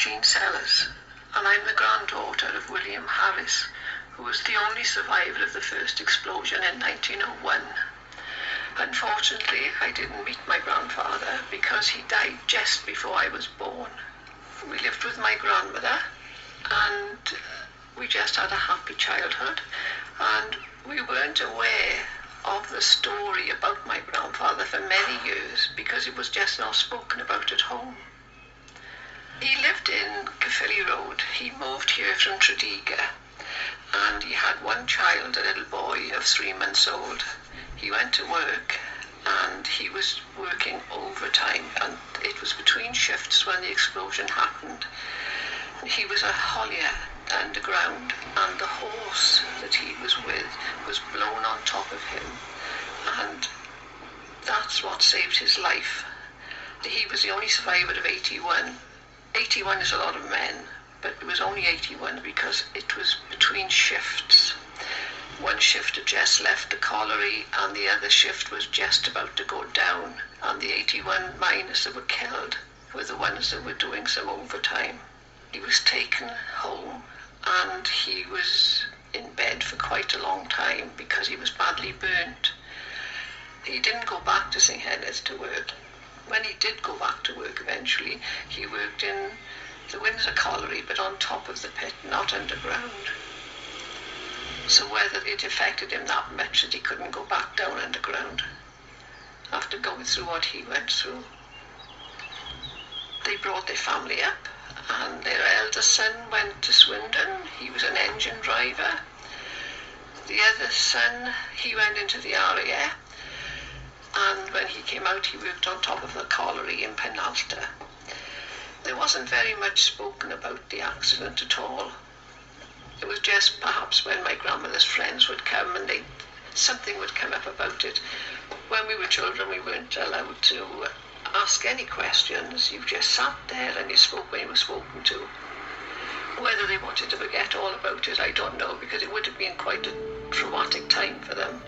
Sellers, and I'm the granddaughter of William Harris, who was the only survivor of the first explosion in 1901. Unfortunately, I didn't meet my grandfather because he died just before I was born. We lived with my grandmother, and we just had a happy childhood, and we weren't aware of the story about my grandfather for many years because it was just not spoken about at home. He lived in Caerphilly Road. He moved here from Tredegar, and he had one child, a little boy of 3 months old. He went to work, and he was working overtime, and it was between shifts when the explosion happened. He was a haulier underground, and the horse that he was with was blown on top of him, and that's what saved his life. He was the only survivor of 81. 81 is a lot of men, but it was only 81 because it was between shifts. One shift had just left the colliery, and the other shift was just about to go down, and the 81 miners that were killed were the ones that were doing some overtime. He was taken home, and he was in bed for quite a long time because he was badly burnt. He didn't go back to Senghenydd to work. When he did go back to work eventually, he worked in the Windsor colliery, but on top of the pit, not underground. So whether it affected him that much that he couldn't go back down underground after going through what he went through. They brought their family up, and their eldest son went to Swindon. He was an engine driver. The other son, he went into the RAF, and when he came out, he worked on top of the colliery in Penalta. There wasn't very much spoken about the accident at all. It was just perhaps when my grandmother's friends would come and something would come up about it. When we were children, we weren't allowed to ask any questions. You just sat there and you spoke when you were spoken to. Whether they wanted to forget all about it, I don't know, because it would have been quite a traumatic time for them.